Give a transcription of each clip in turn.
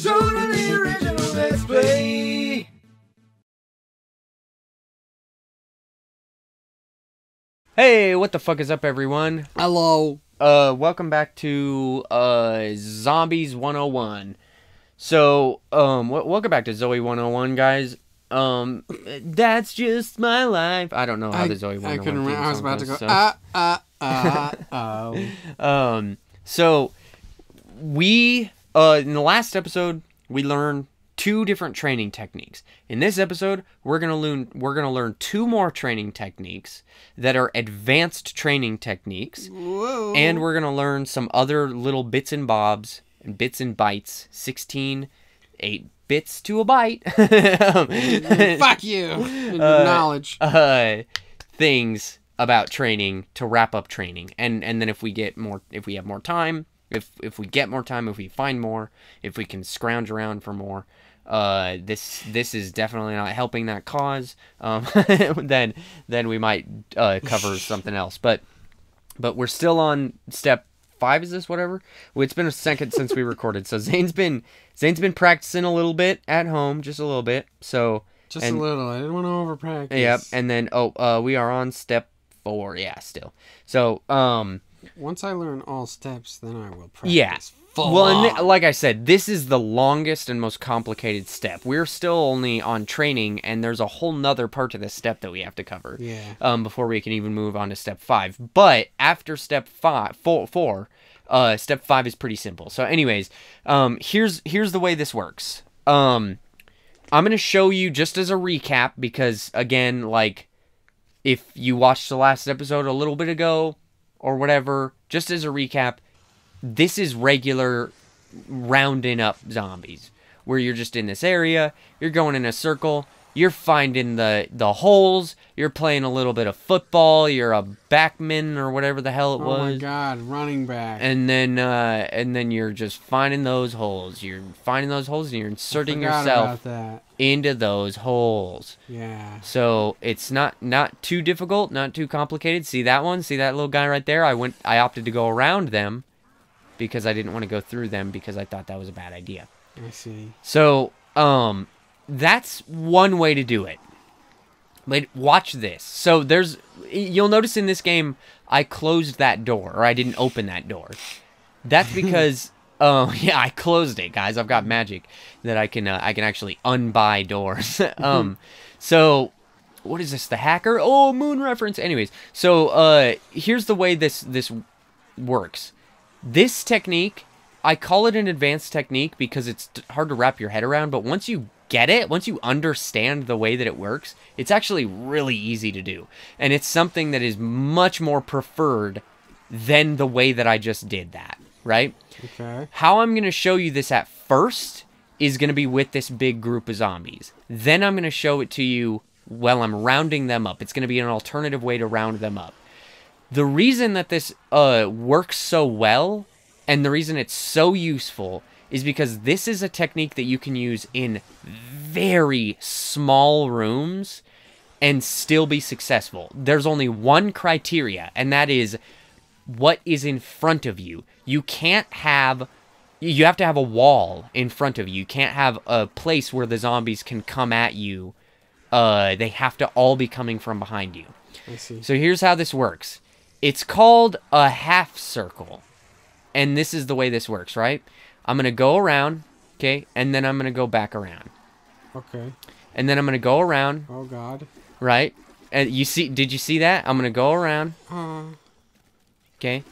Totally original Let's Play. Hey, what the fuck is up, everyone? Hello. Welcome back to Zombies 101. So, welcome back to Zoe 101, guys. That's just my life. I don't know how the Zoe 101 I couldn't remember. I was about to go. So we in the last episode we learned 2 different training techniques. In this episode, we're gonna learn 2 more training techniques that are advanced training techniques. Whoa. And we're gonna learn some other little bits and bobs and bits and bytes. 8 bits to a byte. Fuck you. And your knowledge. Things about training to wrap up training, and then if we have more time, if we find more, if we can scrounge around for more, this is definitely not helping that cause. Then we might cover something else, but we're still on step 5. Is this whatever? Well, it's been a second since we recorded, so Zane's been practicing a little bit at home, just a little bit. So a little. I didn't want to over practice. Yep, and then we are on step 4. Yeah, still. So once I learn all steps, then I will practice. Yeah. Full Well, on. and like I said, this is the longest and most complicated step. We're still only on training, and there's a whole nother part to this step that we have to cover. Yeah. Before we can even move on to step 5. But after step 4, step 5 is pretty simple. So, anyways, here's the way this works. I'm gonna show you just as a recap because, again, like, if you watched the last episode a little bit ago or whatever, just as a recap. This is regular rounding up zombies, where you're just in this area, you're going in a circle, you're finding the holes, you're playing a little bit of football, you're a backman or whatever the hell it was. Oh my god, running back. And then you're just finding those holes. You're finding those holes and you're inserting yourself into those holes. Yeah. So it's not too difficult, not too complicated. See that one? See that little guy right there? I opted to go around them, because I didn't want to go through them because I thought that was a bad idea. I see. So, that's one way to do it. But watch this. So you'll notice in this game, I closed that door, or I didn't open that door. That's because, yeah, I closed it, guys. I've got magic that I can actually unbuy doors. So, what is this? The hacker? Oh, moon reference. Anyways, so here's the way this works. This technique, I call it an advanced technique because it's hard to wrap your head around, but once you get it, once you understand the way that it works, it's actually really easy to do. And it's something that is much more preferred than the way that I just did that, right? Okay. How I'm going to show you this at first is going to be with this big group of zombies. Then I'm going to show it to you while I'm rounding them up. It's going to be an alternative way to round them up. The reason that this works so well, and the reason it's so useful, is because this is a technique that you can use in very small rooms and still be successful. There's only one criteria, and that is what is in front of you. You have to have a wall in front of you. You can't have a place where the zombies can come at you. They have to all be coming from behind you. I see. So here's how this works. It's called a half circle. And this is the way this works, right? I'm going to go around, okay? And then I'm going to go back around. Okay. And then I'm going to go around. Oh, God. Right? And did you see that? I'm going to go around. Okay?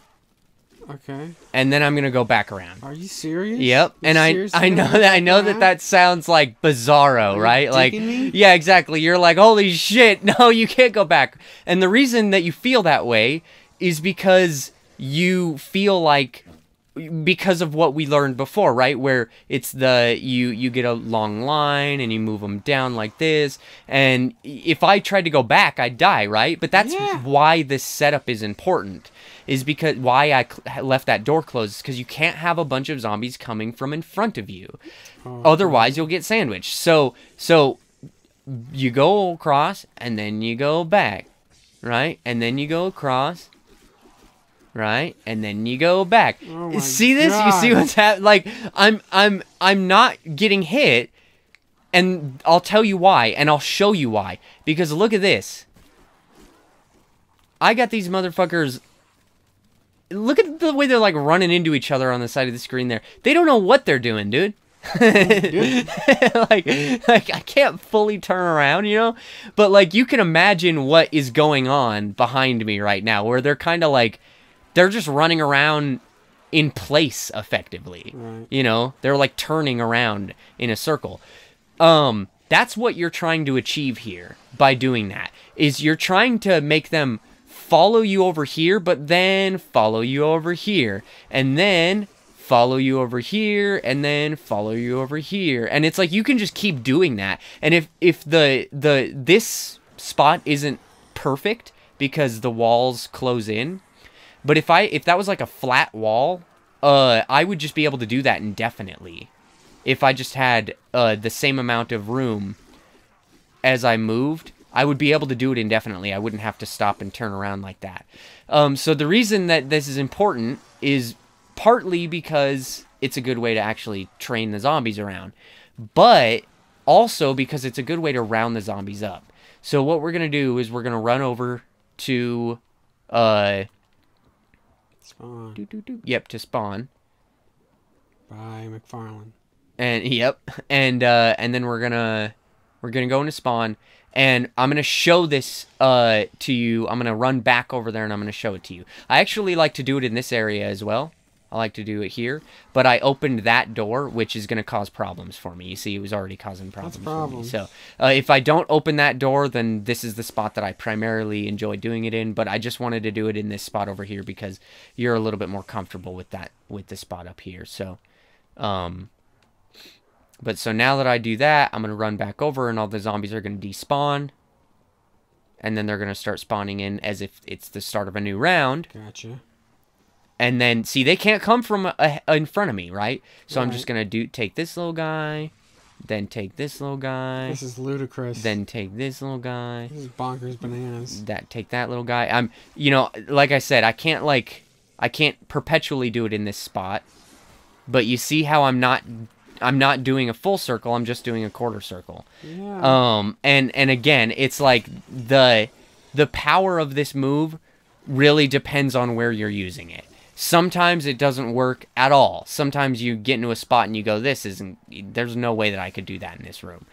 Okay. And then I'm going to go back around. Are you serious? Yep. And I know that sounds like bizarro, right? Like, me? yeah, exactly. You're like, holy shit, no, you can't go back. And the reason that you feel that way is because you feel like, because of what we learned before, right? Where it's you get a long line and you move them down like this. And if I tried to go back, I'd die, right? But that's why this setup is important. Is because why I left that door closed, because you can't have a bunch of zombies coming from in front of you. Otherwise, you'll get sandwiched. So you go across, and then you go back, right? And then you go across, right? And then you go back. Oh my See this? God. You see what's happening? Like I'm not getting hit, and I'll tell you why, and I'll show you why. Because look at this. I got these motherfuckers. Look at the way they're like running into each other on the side of the screen there. They don't know what they're doing, dude. like I can't fully turn around, you know? But like you can imagine what is going on behind me right now, where they're kind of like they're just running around in place effectively. Right. You know? They're like turning around in a circle. That's what you're trying to achieve here by doing that. Is you're trying to make them follow you over here, but then follow you over here, and then follow you over here, and then follow you over here. And it's like you can just keep doing that. And if this spot isn't perfect because the walls close in, but if that was like a flat wall, I would just be able to do that indefinitely. If I just had the same amount of room as I moved, I would be able to do it indefinitely. I wouldn't have to stop and turn around like that. So the reason that this is important is partly because it's a good way to actually train the zombies around, but also because it's a good way to round the zombies up. So what we're going to do is we're going to run over to... Spawn. Yep, to spawn. By McFarlane. And yep, and then we're gonna go into spawn, and I'm gonna show this to you. I'm gonna run back over there and I'm gonna show it to you. I actually like to do it in this area as well. I like to do it here, but I opened that door, which is gonna cause problems for me. You see, it was already causing problems for me. So if I don't open that door, then this is the spot that I primarily enjoy doing it in. But I just wanted to do it in this spot over here because you're a little bit more comfortable with that, with the spot up here. So, but so now that I do that, I'm going to run back over and all the zombies are going to despawn. And then they're going to start spawning in as if it's the start of a new round. Gotcha. And then, see, they can't come from in front of me, right? So I'm just going to take this little guy, then take this little guy. This is ludicrous. Then take this little guy. This is bonkers bananas. Take that little guy. I'm, you know, like I said, I can't perpetually do it in this spot. But you see how I'm not doing a full circle, I'm just doing a quarter circle. Yeah. And again, it's like the power of this move really depends on where you're using it. Sometimes it doesn't work at all. Sometimes you get into a spot and you go, there's no way that I could do that in this room.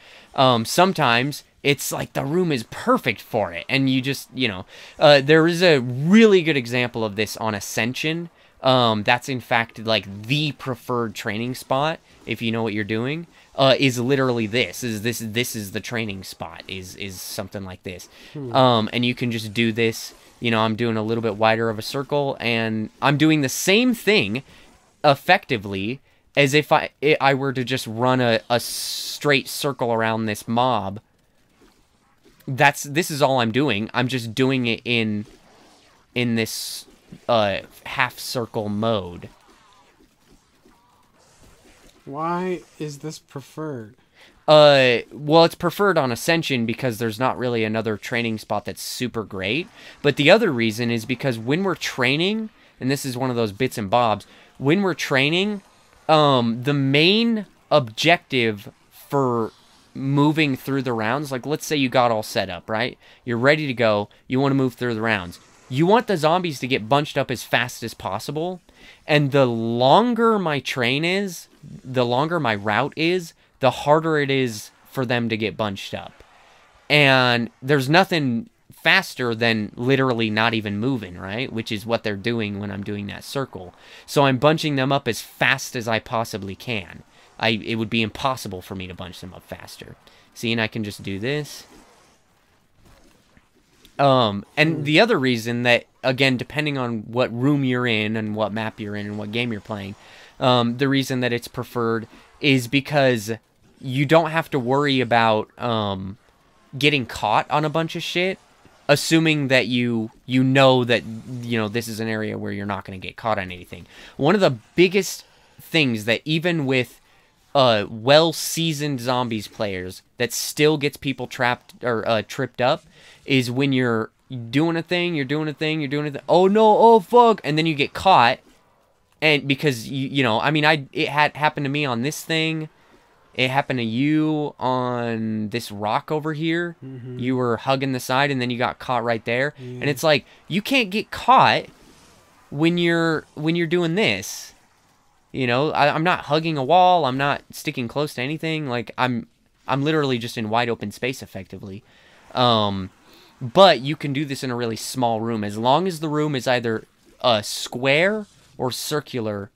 Sometimes it's like the room is perfect for it, and you just, you know, there is a really good example of this on Ascension. That's in fact like the preferred training spot if you know what you're doing. Is literally this is the training spot is something like this. And you can just do this, you know, I'm doing a little bit wider of a circle, and I'm doing the same thing effectively as if I were to just run a straight circle around this mob. This is all I'm doing. I'm just doing it in this half circle mode. Why is this preferred? Well, it's preferred on Ascension because there's not really another training spot that's super great. But the other reason is because when we're training, and this is one of those bits and bobs, when we're training, the main objective for moving through the rounds, like let's say you got all set up, right? You're ready to go. You want to move through the rounds. You want the zombies to get bunched up as fast as possible. And the longer my train is, the longer my route is, the harder it is for them to get bunched up. And there's nothing faster than literally not even moving, right? Which is what they're doing when I'm doing that circle. So I'm bunching them up as fast as I possibly can. It would be impossible for me to bunch them up faster. See, and I can just do this. And the other reason that, again, depending on what room you're in and what map you're in and what game you're playing, the reason that it's preferred is because you don't have to worry about getting caught on a bunch of shit, assuming that you know that, you know, this is an area where you're not going to get caught on anything. One of the biggest things that even with well-seasoned zombies players that still gets people trapped or tripped up is when you're doing a thing, you're doing a thing, you're doing a thing. Oh no, oh fuck, and then you get caught, and because you know, I mean, it had happened to me on this thing. It happened to you on this rock over here. Mm-hmm. You were hugging the side, and then you got caught right there. Yeah. And it's like you can't get caught when you're doing this. You know, I'm not hugging a wall. I'm not sticking close to anything. Like I'm literally just in wide open space, effectively. But you can do this in a really small room, as long as the room is either square or circular.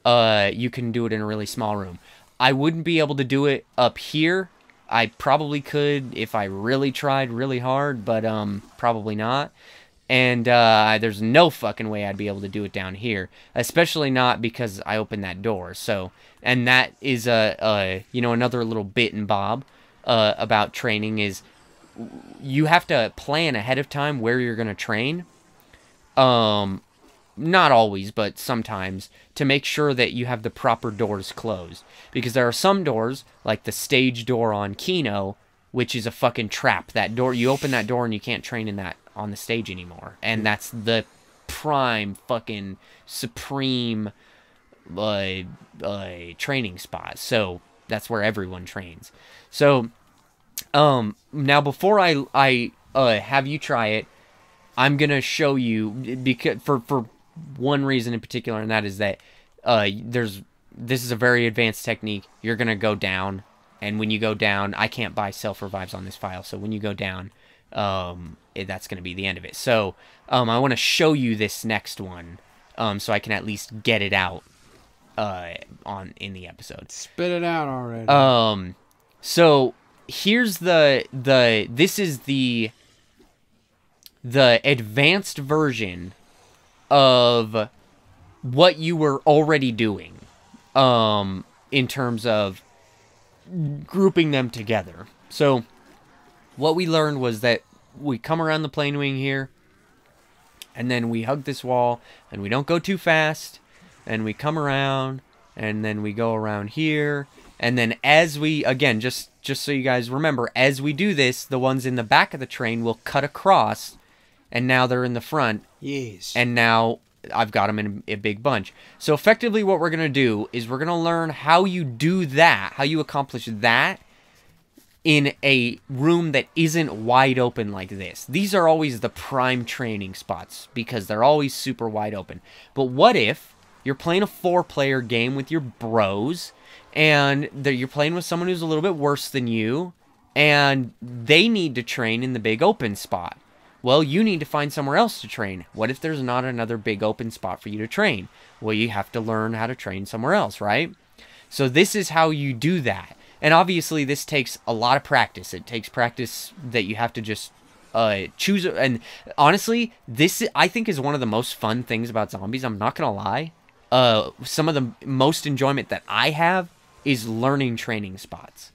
You can do it in a really small room. I wouldn't be able to do it up here. I probably could if I really tried really hard, but probably not. And there's no fucking way I'd be able to do it down here, especially not because I opened that door. So, and that is you know, another little bit and bob about training is you have to plan ahead of time where you're gonna train. Not always, but sometimes, to make sure that you have the proper doors closed. Because there are some doors, like the stage door on Kino, which is a fucking trap. That door, you open that door and you can't train in that on the stage anymore. And that's the prime fucking supreme training spot. So that's where everyone trains. So now before I have you try it, I'm gonna show you, because for one reason in particular, and that is that this is a very advanced technique. You're gonna go down, and when you go down, I can't buy self revives on this file, so when you go down, that's gonna be the end of it. So I want to show you this next one, so I can at least get it out in the episode. Spit it out already. So here's this is the advanced version of what you were already doing, in terms of grouping them together. So what we learned was that we come around the plane wing here, and then we hug this wall, and we don't go too fast, and we come around, and then we go around here, and then as we, again, just so you guys remember, as we do this, the ones in the back of the train will cut across, and now they're in the front. Yes. And now I've got them in a big bunch. So effectively what we're going to do is we're going to learn how you do that, how you accomplish that in a room that isn't wide open like this. These are always the prime training spots because they're always super wide open. But what if you're playing a 4-player game with your bros, and you're playing with someone who's a little bit worse than you, and they need to train in the big open spot? Well, you need to find somewhere else to train. What if there's not another big open spot for you to train? Well, you have to learn how to train somewhere else, right? So this is how you do that. And obviously this takes a lot of practice. It takes practice that you have to just choose. And honestly, this I think is one of the most fun things about zombies. I'm not going to lie. Some of the most enjoyment that I have is learning training spots.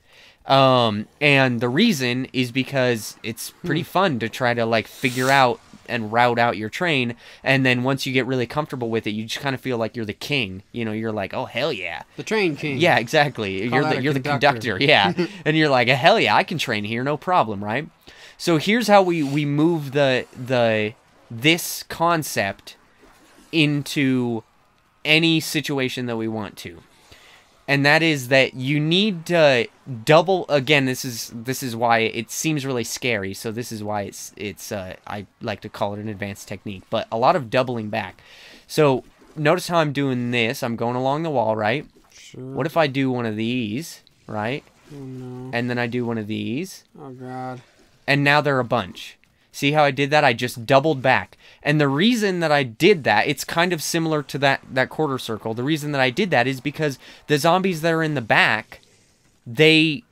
And the reason is because it's pretty fun to try to like figure out and route out your train, and then once you get really comfortable with it, you just kind of feel like you're the king. You know, you're like, oh hell yeah, the train king. Yeah, exactly. You're the conductor. Yeah, and you're like, hell yeah, I can train here, no problem, right? So here's how we move this concept into any situation that we want to. And that is that you need to double, again, this is why it seems really scary. So this is why it's I like to call it an advanced technique, but a lot of doubling back. So notice how I'm doing this. I'm going along the wall, right? Sure. What if I do one of these, right? Oh no. And then I do one of these. Oh god. And now they're a bunch. See how I did that? I just doubled back. And the reason that I did that, it's kind of similar to that quarter circle. The reason that I did that is because the zombies that are in the back, they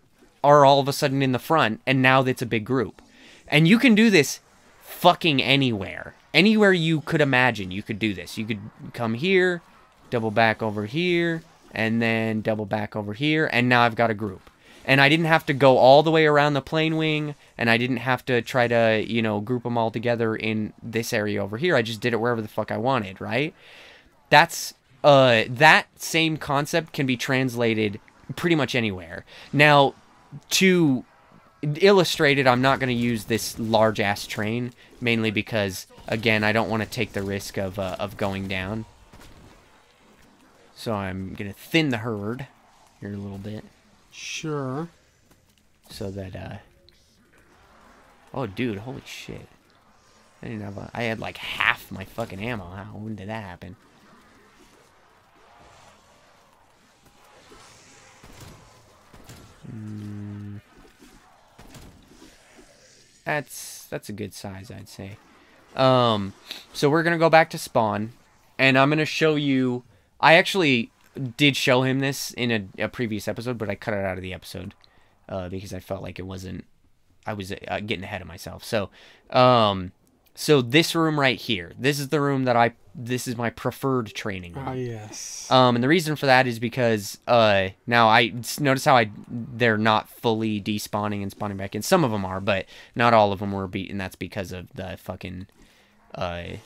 are all of a sudden in the front, and now it's a big group. And you can do this fucking anywhere. Anywhere you could imagine, you could do this. You could come here, double back over here, and then double back over here, and now I've got a group. And I didn't have to go all the way around the plane wing, and I didn't have to try to, you know, group them all together in this area over here. I just did it wherever the fuck I wanted, right? That's, that same concept can be translated pretty much anywhere. Now, to illustrated, I'm not going to use this large-ass train, mainly because, again, I don't want to take the risk of going down. So I'm going to thin the herd here a little bit. Sure. So that, oh, dude, holy shit. I had like half my fucking ammo. When did that happen? That's a good size, I'd say. So we're gonna go back to spawn, and I'm gonna show you. I actually did show him this in a previous episode, but I cut it out of the episode because I felt like it wasn't. I was getting ahead of myself. So, so this room right here, this is the room that this is my preferred training room. Ah, yes. And the reason for that is because, now I notice how they're not fully despawning and spawning back in. Some of them are, but not all of them were beaten. That's because of the fucking, I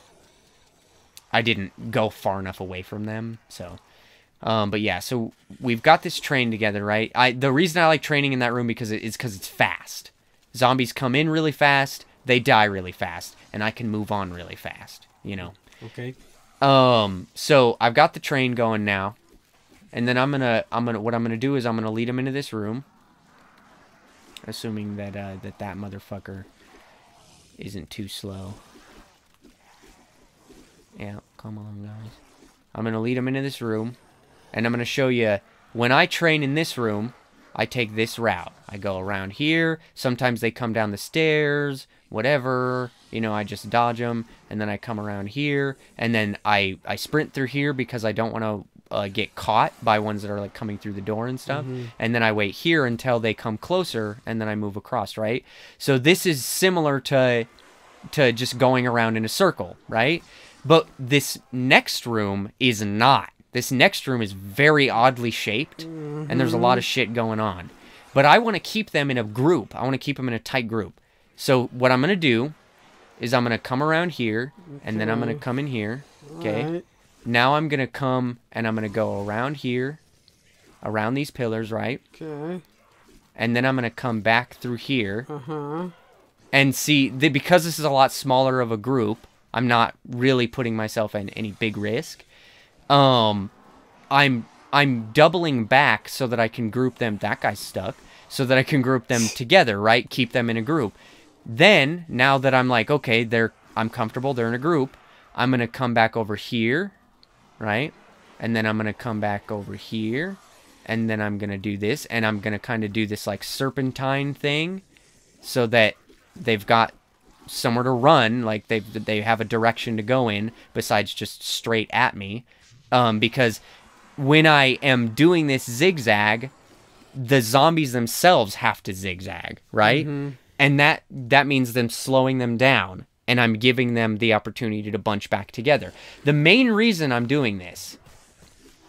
didn't go far enough away from them. So, but yeah, so we've got this train together, right? The reason I like training in that room because it's fast. Zombies come in really fast, they die really fast, and I can move on really fast, you know. Okay. So I've got the train going now, and then what I'm gonna do is I'm gonna lead him into this room, assuming that that motherfucker isn't too slow. Yeah, come on, guys. I'm gonna lead him into this room, and I'm gonna show you when I train in this room. I take this route. I go around here. Sometimes they come down the stairs, whatever. You know, I just dodge them, and then I come around here, and then I sprint through here because I don't want to get caught by ones that are like coming through the door and stuff. And then I wait here until they come closer, and then I move across, right? So this is similar to just going around in a circle, right? But this next room is not. This next room is very oddly shaped, and there's a lot of shit going on. But I want to keep them in a group. I want to keep them in a tight group. So what I'm going to do is I'm going to come around here, and then I'm going to come in here, okay? Right. Now I'm going to come, and I'm going to go around here, around these pillars, right? Okay. And then I'm going to come back through here. Uh-huh. And see, because this is a lot smaller of a group, I'm not really putting myself in any big risk. I'm doubling back so that I can group them. That guy's stuck. So that I can group them together, right? Keep them in a group. Then, now that I'm like, okay, I'm comfortable, they're in a group, I'm going to come back over here, right? And then I'm going to come back over here. And then I'm going to do this. And I'm going to kind of do this like serpentine thing so that they've got somewhere to run. Like they have a direction to go in besides just straight at me. Because when I am doing this zigzag, the zombies themselves have to zigzag, right? And that means them slowing them down, and I'm giving them the opportunity to bunch back together. The main reason I'm doing this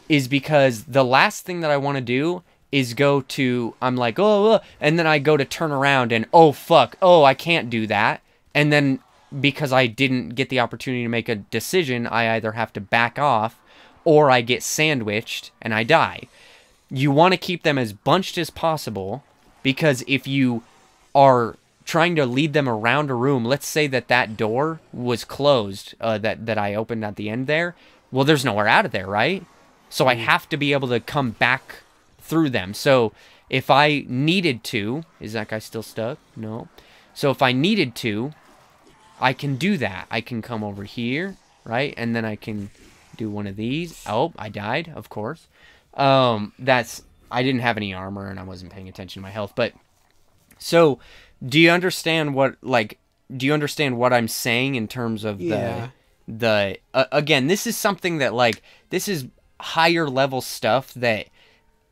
is because the last thing that I want to do is I'm like, oh, and then I go to turn around and, oh, fuck, oh, I can't do that. And then because I didn't get the opportunity to make a decision, I either have to back off or I get sandwiched and I die. You want to keep them as bunched as possible, because if you are trying to lead them around a room, let's say that door was closed, that I opened at the end there, well, there's nowhere out of there, right? So I have to be able to come back through them. So if I needed to, is that guy still stuck? No. So if I needed to, I can do that. I can come over here, right? And then I can do one of these. Oh, I died, of course. I didn't have any armor and I wasn't paying attention to my health. But so, do you understand what I'm saying in terms of again, this is something that this is higher level stuff that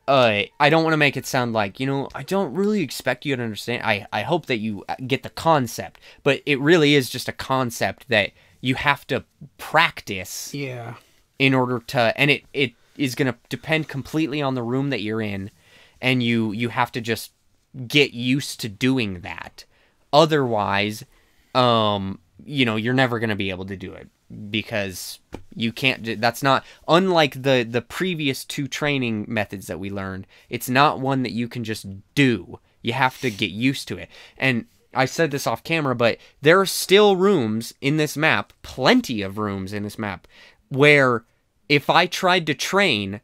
I don't want to make it sound like, I don't really expect you to understand. I hope that you get the concept, but it really is just a concept that you have to practice. Yeah. In order to, and it is going to depend completely on the room that you're in, and you have to just get used to doing that. Otherwise, you're never going to be able to do it, because you can't. That's not, unlike the previous two training methods that we learned, it's not one that you can just do. You have to get used to it. And I said this off camera, but there are still rooms in this map, plenty of rooms in this map, where if I tried to train,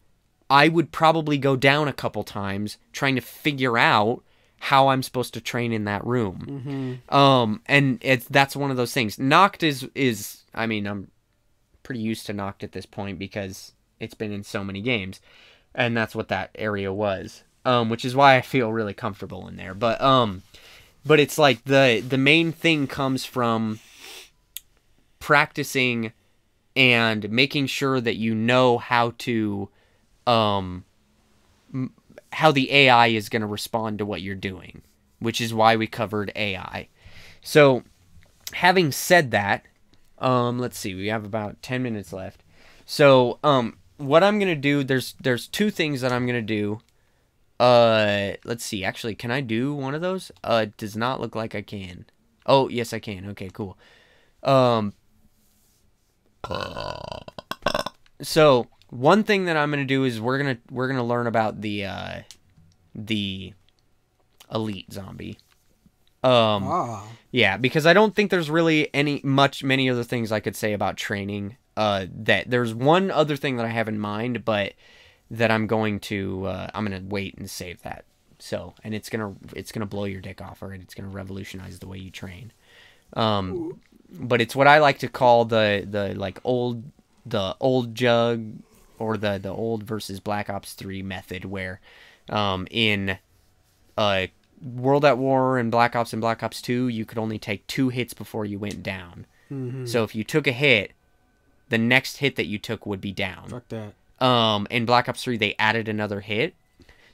I would probably go down a couple times trying to figure out how I'm supposed to train in that room. And that's one of those things. Noct is I mean, I'm pretty used to Noct at this point because it's been in so many games, and that's what that area was. Which is why I feel really comfortable in there. But it's like the main thing comes from practicing and making sure that you know how to how the AI is going to respond to what you're doing, which is why we covered AI. So, having said that, let's see, we have about 10 minutes left. So, what I'm going to do, there's two things that I'm going to do. Let's see, actually, can I do one of those? It does not look like I can. Oh, yes, I can. Okay, cool. So, one thing that I'm going to do is we're going to learn about the elite zombie. Yeah, because I don't think there's really many other things I could say about training. That there's one other thing that I have in mind, but that I'm going to wait and save that. So, and it's gonna blow your dick off, or it's gonna revolutionize the way you train. But it's what I like to call the old jug, or the old versus Black Ops 3 method, where in World at War and Black Ops 2, you could only take 2 hits before you went down. So if you took a hit, the next hit that you took would be down. Fuck that. In Black Ops 3, they added another hit.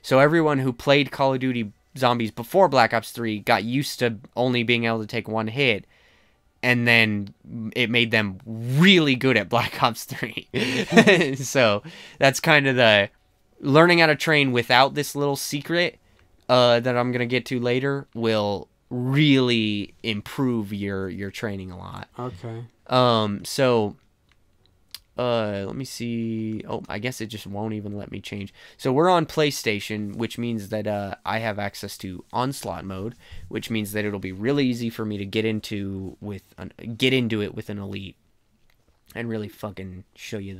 So everyone who played Call of Duty Zombies before Black Ops 3 got used to only being able to take 1 hit. And then it made them really good at Black Ops 3. So that's kind of the learning how to train without this little secret that I'm going to get to later will really improve your training a lot. Okay. So let me see. Oh, I guess it just won't even let me change. So we're on PlayStation, which means that I have access to Onslaught mode, which means that it'll be really easy for me to get into it with an elite, and really fucking show you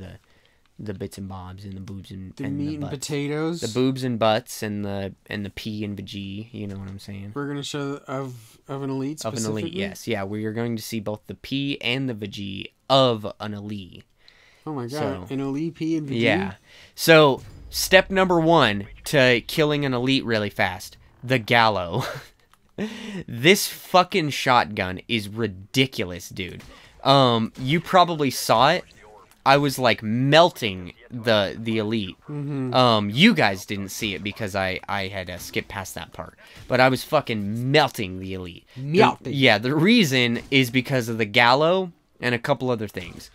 the bits and bobs and the boobs and the meat and potatoes, the boobs and butts and the P and the G. You know what I'm saying? We're gonna show of an elite specifically? Of an elite, yes, yeah. We are going to see both the P and the Vg of an elite. Oh my god, an elite P and Vg? Yeah. So, step number 1 to killing an elite really fast. The Gallo. This fucking shotgun is ridiculous, dude. You probably saw it. I was, like, melting the elite. You guys didn't see it because I had skipped past that part. But I was fucking melting the elite. Melting? Yeah, the reason is because of the Gallo and a couple other things.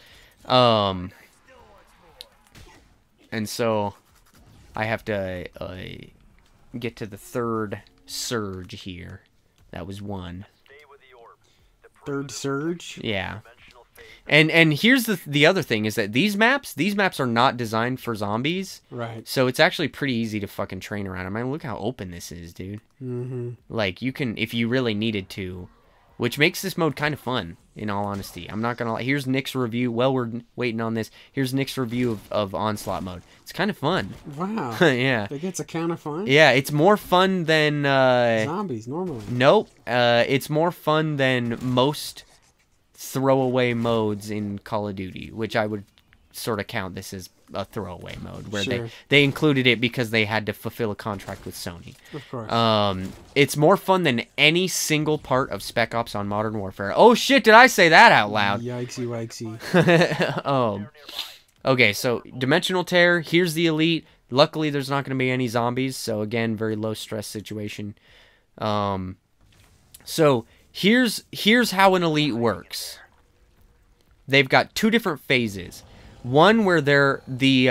And so I have to get to the third surge here. That was 1. Third surge? Yeah. And here's the other thing is that these maps are not designed for zombies. Right. So it's actually pretty easy to fucking train around. I mean, look how open this is, dude. Like, you can, if you really needed to, which makes this mode kind of fun, in all honesty. I'm not gonna lie. Here's Nick's review. While we're waiting on this, here's Nick's review of Onslaught mode. It's kind of fun. Wow. Yeah. That gets a kind of fun? Yeah, it's more fun than... zombies, normally. Nope. It's more fun than most throwaway modes in Call of Duty, which I would sort of count this as a throwaway mode, where they included it because they had to fulfill a contract with Sony. Of course. It's more fun than any single part of Spec Ops on Modern Warfare. Oh shit, did I say that out loud? Yikesy wikesy. Okay, so Dimensional Tear, here's the elite. Luckily there's not going to be any zombies, so again, very low stress situation. So here's how an elite works. They've got 2 different phases. One where they're the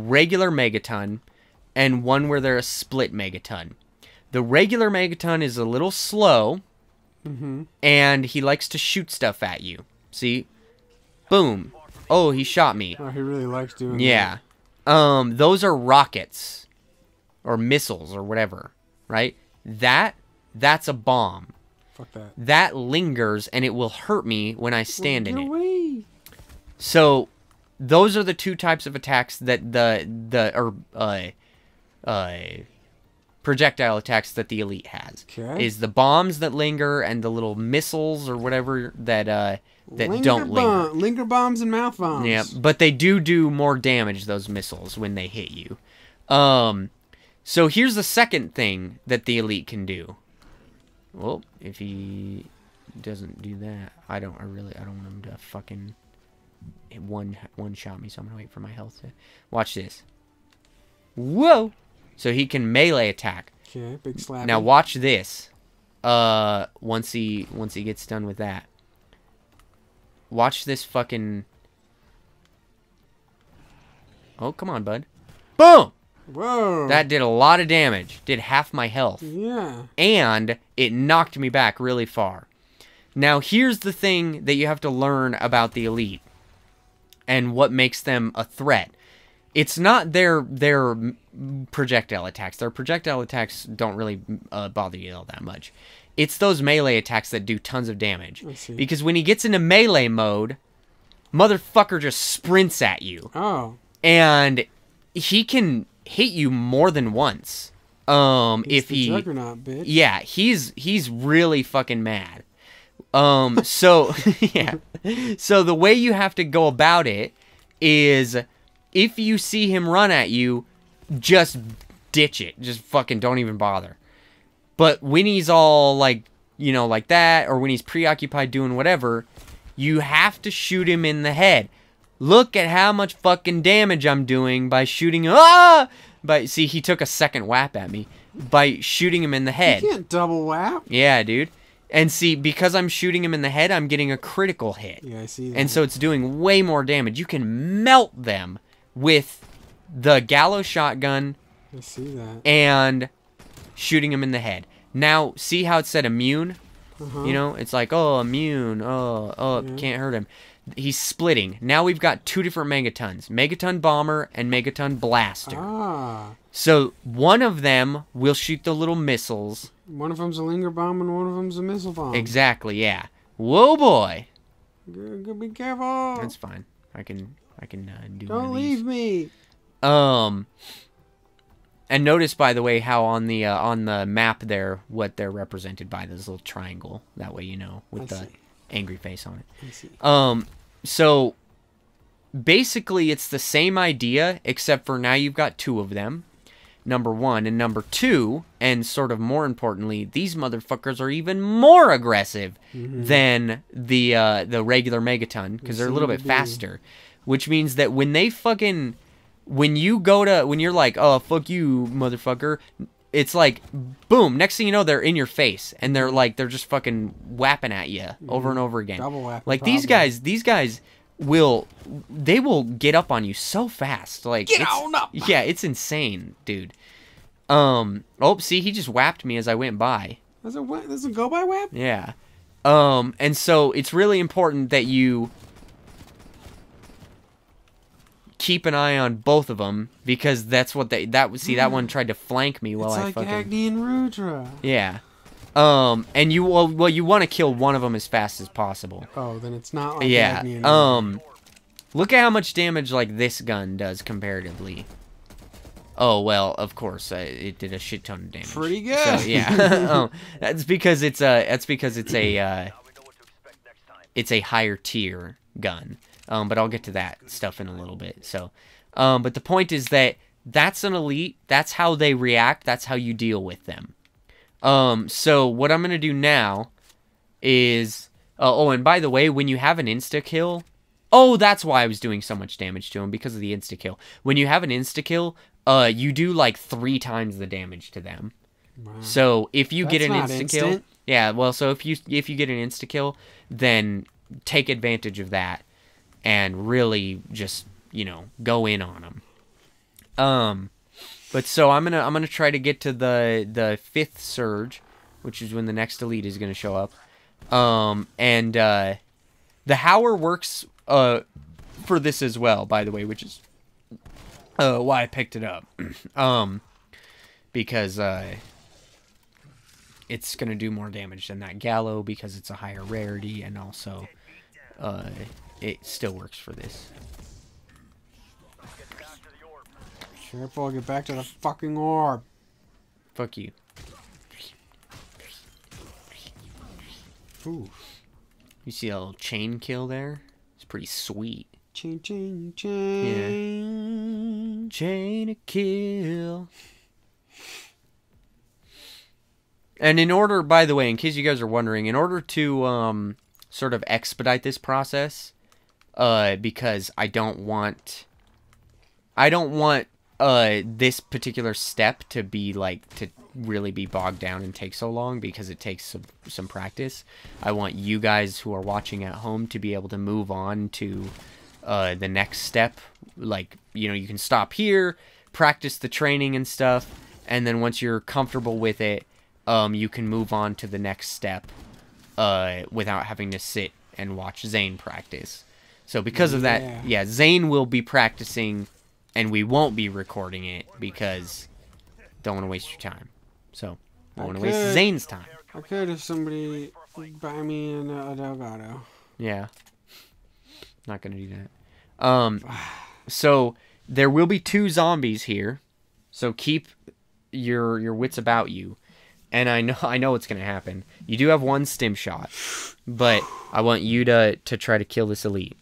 regular Megaton, and one where they're a split Megaton. The regular Megaton is a little slow, and he likes to shoot stuff at you. See? Boom. Oh, he shot me. Oh, he really likes doing that. Yeah. Those are rockets, or missiles, or whatever, right? That's a bomb. Fuck that. That lingers, and it will hurt me when I stand in it. Away. So, those are the two types of attacks that projectile attacks that the elite has. Okay. Is the bombs that linger and the little missiles or whatever that don't linger. Linger bombs and mouth bombs. Yeah, but they do more damage, those missiles, when they hit you. So here's the second thing that the elite can do. Well, if he doesn't do that, I don't want him to fucking one shot me, so I'm gonna wait for my health to watch this. Whoa! So he can melee attack. Okay, big slap. Now watch this. Once he gets done with that. Watch this fucking... Oh, come on, bud. Boom! Whoa. That did a lot of damage. Did half my health. Yeah. And it knocked me back really far. Now, here's the thing that you have to learn about the elite. And what makes them a threat. It's not their projectile attacks. Their projectile attacks don't really bother you all that much. It's those melee attacks that do tons of damage. I see. Because when he gets into melee mode, motherfucker just sprints at you. Oh. And he can hit you more than once. He's the juggernaut, bitch. Yeah, he's really fucking mad. So yeah. So the way you have to go about it is, if you see him run at you, just ditch it. Just fucking don't even bother. But when he's all like, like that, or when he's preoccupied doing whatever, you have to shoot him in the head. Look at how much fucking damage I'm doing by shooting him. See, he took a second whap at me by shooting him in the head. You can't double whap. Yeah, dude. And see, because I'm shooting him in the head, I'm getting a critical hit. Yeah, I see that. And so it's doing way more damage. You can melt them with the gallows shotgun. I see that. And shooting him in the head. Now, see how it said immune? Uh-huh. It's like, oh, immune. Oh, Yeah. can't hurt him. He's splitting. Now we've got two different megatons. Megaton Bomber and Megaton Blaster. Ah. So one of them will shoot the little missiles. One of them's a linger bomb and one of them's a missile bomb. Exactly, yeah. Whoa, boy. Be careful. That's fine. I can do Don't one of leave these. me. And notice, by the way, how on the map there, what they're represented by, this little triangle. That way you know, with the angry face on it. I see. So basically it's the same idea, except for now you've got two of them. Number one, and number two, and sort of more importantly, these motherfuckers are even more aggressive than the regular Megaton, because they're a little bit faster. Which means that when they fucking... When you're like, oh, fuck you, motherfucker, it's like, boom, next thing you know, they're in your face, and they're just fucking whapping at you over and over again. Double whapping, like, probably. these guys will get up on you so fast. Like, Get on up! Yeah, it's insane, dude. Oh, see, he just whapped me as I went by. Does it go by whap? Yeah. And so it's really important that you keep an eye on both of them, because that's what that one tried to flank me while It's like fucking... Agni and Rudra. Yeah. And you want to kill one of them as fast as possible. Oh, then it's not like Yeah. Agni and Rudra. Look at how much damage like this gun does comparatively. Oh, well, of course, it did a shit ton of damage. Pretty good. So, yeah. That's because it's a higher tier gun. But I'll get to that stuff in a little bit. So, but the point is that that's an elite. That's how they react. That's how you deal with them. So what I'm gonna do now is, oh, and by the way, when you have an insta kill, oh, that's why I was doing so much damage to him, because of the insta kill. When you have an insta kill, you do like 3 times the damage to them. Wow. So if you get That's an not insta instant. kill, yeah, well, so if you get an insta kill, then take advantage of that and really just, go in on them. But so I'm gonna try to get to the 5th surge, which is when the next elite is gonna show up. And the Howler works for this as well, by the way, which is why I picked it up. Because it's gonna do more damage than that Gallo because it's a higher rarity, and also it still works for this. Careful, get back to the fucking orb. Fuck you. Ooh. You see a little chain kill there? It's pretty sweet. Chain, chain, chain. Yeah. Chain of kill. And in order, by the way, in case you guys are wondering, in order to sort of expedite this process, because I don't want this particular step to be like to really be bogged down and take so long, because it takes some practice. I want you guys who are watching at home to be able to move on to the next step. Like, you know, you can stop here, practice the training and stuff, and then once you're comfortable with it, you can move on to the next step without having to sit and watch Zane practice. So because of that, yeah, Zane will be practicing, and we won't be recording it because don't want to waste your time. So don't want to waste Zane's time. I could if somebody buy me an Delgado. Yeah. Not going to do that. So there will be 2 zombies here. So keep your wits about you. And I know what's going to happen. You do have 1 stim shot, but I want you to try to kill this elite.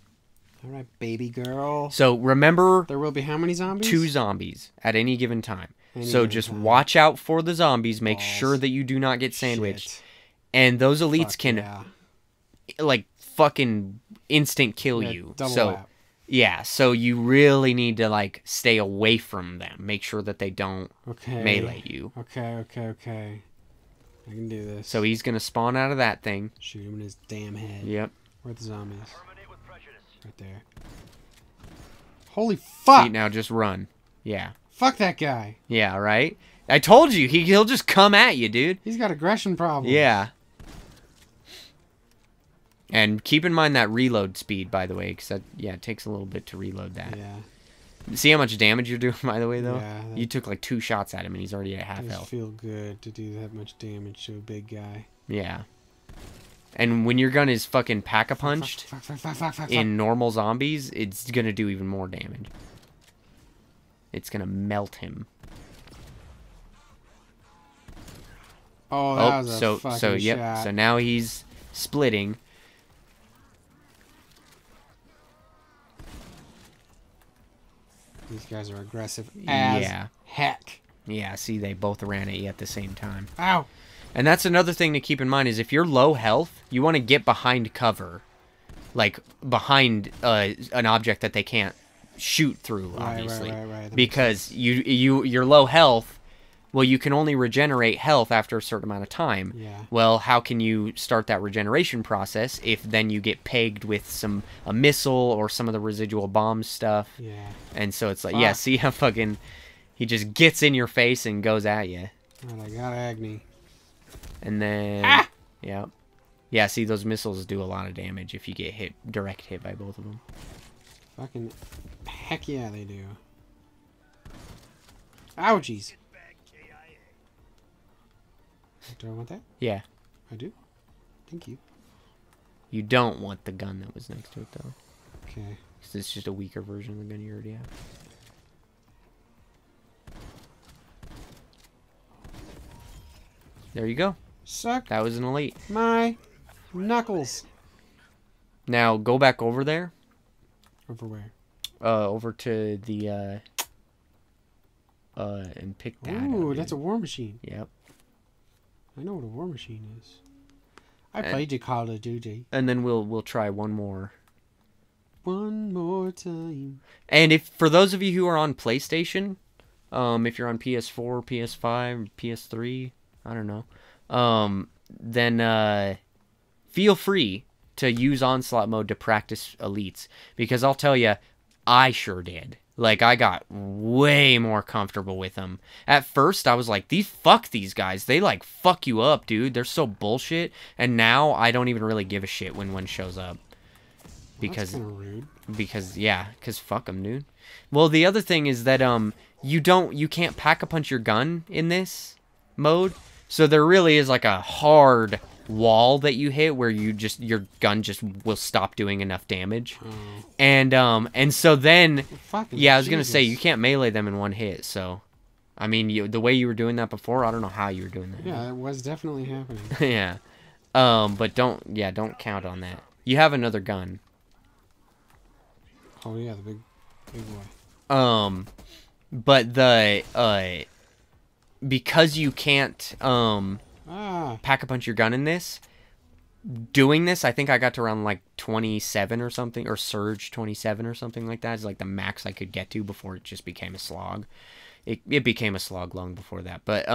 All right, baby girl. So remember, there will be how many zombies? 2 zombies at any given time. So just watch out for the zombies. Make sure that you do not get sandwiched. Shit. And those elites can, like, fucking instant kill you. So, yeah, so you really need to, like, stay away from them. Make sure that they don't melee you. Okay. I can do this. So he's going to spawn out of that thing. Shoot him in his damn head. Yep. Where are the zombies? Right there. Holy fuck! See, now just run. Yeah. Fuck that guy. Yeah, right? I told you, he'll just come at you, dude. He's got aggression problems. Yeah. And keep in mind that reload speed, by the way, because that, yeah, it takes a little bit to reload that. Yeah. See how much damage you're doing, by the way, though? Yeah. You took like 2 shots at him, and he's already at half It does health. feel good to do that much damage to a big guy. Yeah. And when your gun is fucking pack-a-punched in normal zombies, it's gonna do even more damage. It's gonna melt him. Oh, that was a fucking yep. shot. So now he's splitting. These guys are aggressive as heck. Yeah, see, they both ran at you at the same time. Ow! And that's another thing to keep in mind is if you're low health, you want to get behind cover. Like, behind an object that they can't shoot through, obviously. Right. Because you're low health, well, you can only regenerate health after a certain amount of time. Yeah. Well, how can you start that regeneration process if then you get pegged with a missile or some of the residual bomb stuff? Yeah. And so it's like, yeah, see how fucking he just gets in your face and goes at you. Right, I got Agni. And then, yeah, see, those missiles do a lot of damage if you get direct hit by both of them. Fucking heck yeah, they do. Ouchies. Do I want that? Yeah. I do? Thank you. You don't want the gun that was next to it, though. Okay. Because it's just a weaker version of the gun you already have. There you go. Suck. That was an elite. My knuckles. Now, go back over there. Over where? Over to the, and pick that up. Ooh, that's a war machine. Yep. I know what a war machine is. I played Call of Duty. And then we'll try one more. One more time. And if for those of you who are on PlayStation, if you're on PS4, PS5, PS3, I don't know, then feel free to use Onslaught mode to practice elites. Because I'll tell you, I sure did. Like, I got way more comfortable with them. At first, I was like, fuck these guys. They, like, fuck you up, dude. They're so bullshit. And now, I don't even really give a shit when one shows up. Because, that's kind of rude. Because fuck them, dude. Well, the other thing is that, you can't pack-a-punch your gun in this mode. So there really is like a hard wall that you hit where your gun just will stop doing enough damage. Oh. And so then Fucking yeah, I was gonna say Jesus. you can't melee them in one hit. So I mean, the way you were doing that before, I don't know how you were doing that. Yeah, it was definitely happening. Yeah. But don't count on that. You have another gun. Oh yeah, the big boy. But the because you can't pack a punch your gun in this. Doing this, I think I got to around like 27 or something, or surge 27 or something like that. Is like the max I could get to before it just became a slog. It became a slog long before that. But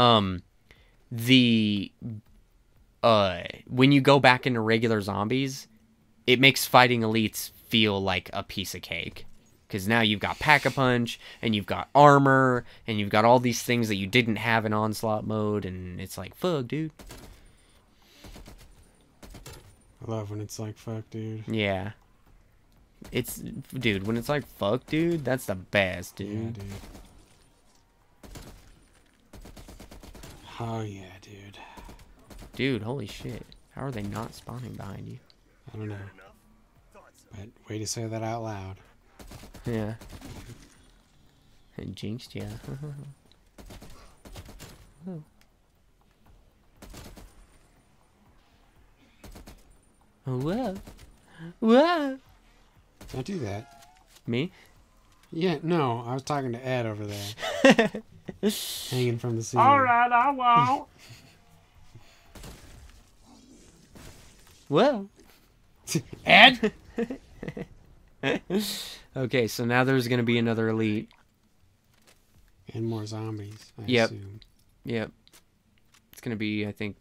when you go back into regular zombies, it makes fighting elites feel like a piece of cake. Because now you've got Pack-a-Punch, and you've got armor, and you've got all these things that you didn't have in Onslaught mode, and it's like, fuck, dude. I love when it's like, fuck, dude. Yeah. Dude, when it's like, fuck, dude, that's the best, dude. Yeah, dude. Oh, yeah, dude. Dude, holy shit. How are they not spawning behind you? I don't know. But way to say that out loud. Yeah. It jinxed ya. Oh. Oh, whoa. Whoa. Don't do that. Me? Yeah, no, I was talking to Ed over there. Hanging from the ceiling. Alright, I won't. Whoa. Ed? Okay, so now there's going to be another elite. And more zombies, I Yep. assume. Yep. It's going to be, I think...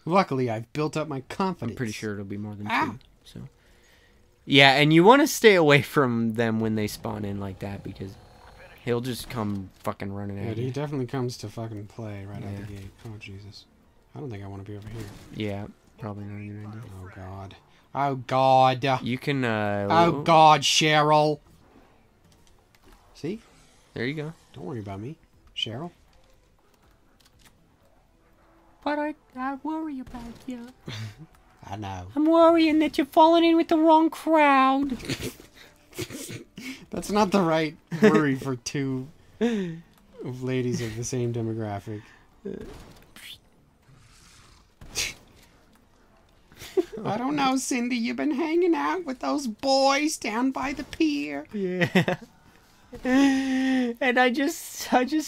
Luckily, I've built up my confidence. I'm pretty sure it'll be more than Ah. 2. So, yeah, and you want to stay away from them when they spawn in like that because he'll just come fucking running Yeah, at he you. definitely comes to fucking play right out Yeah. the gate. Oh, Jesus. I don't think I want to be over here. Yeah, probably not a good idea. Oh, God. Oh, God. You can, Oh, God, Cheryl. See? There you go. Don't worry about me. Cheryl? But I worry about you. I know. I'm worrying that you're falling in with the wrong crowd. That's not the right worry for two ladies of the same demographic. I don't know, Cindy. You've been hanging out with those boys down by the pier. Yeah. And I just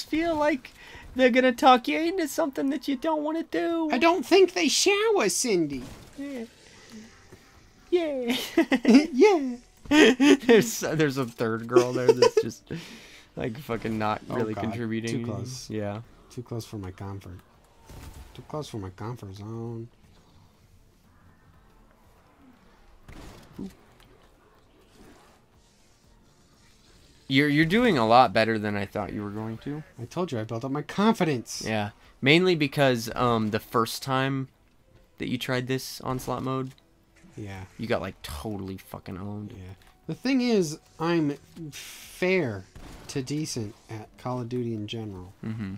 feel like they're gonna talk you into something that you don't want to do. I don't think they shower, Cindy. Yeah. Yeah. Yeah. there's a third girl there that's just like fucking not Oh, really God. contributing. Too close. Yeah. Too close for my comfort. Too close for my comfort zone. You're doing a lot better than I thought you were going to. I told you I built up my confidence. Yeah. Mainly because the first time that you tried this onslaught mode, Yeah. you got like totally fucking owned. Yeah. The thing is, I'm fair to decent at Call of Duty in general. Mm-hmm.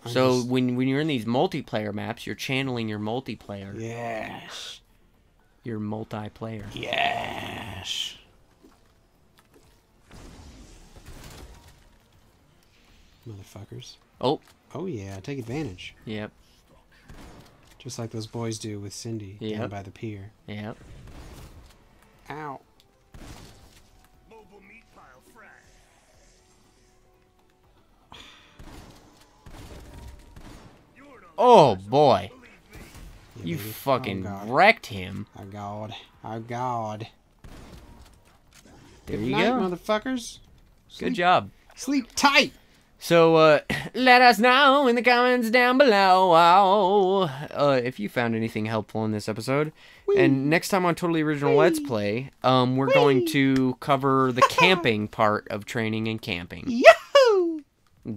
I So just- when you're in these multiplayer maps, you're channeling your multiplayer. Yes. Your multiplayer. Yes. Motherfuckers. Oh. Oh yeah, take advantage. Yep. Just like those boys do with Cindy down Yep. by the pier. Yep. Ow. Mobile meat pile fry. Oh boy. Yeah, You baby. fucking Oh god. wrecked him. Oh god. Oh god. There Good you night, go. motherfuckers. Good job. Sleep tight. So, let us know in the comments down below if you found anything helpful in this episode. And next time on Totally Original Let's Play, we're going to cover the camping part of training and camping. Yahoo!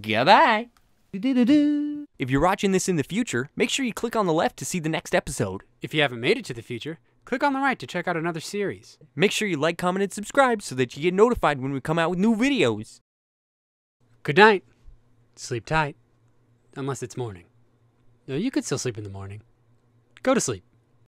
Goodbye. If you're watching this in the future, make sure you click on the left to see the next episode. If you haven't made it to the future, click on the right to check out another series. Make sure you like, comment, and subscribe so that you get notified when we come out with new videos. Good night. Sleep tight. unless it's morning. No, you could still sleep in the morning. Go to sleep.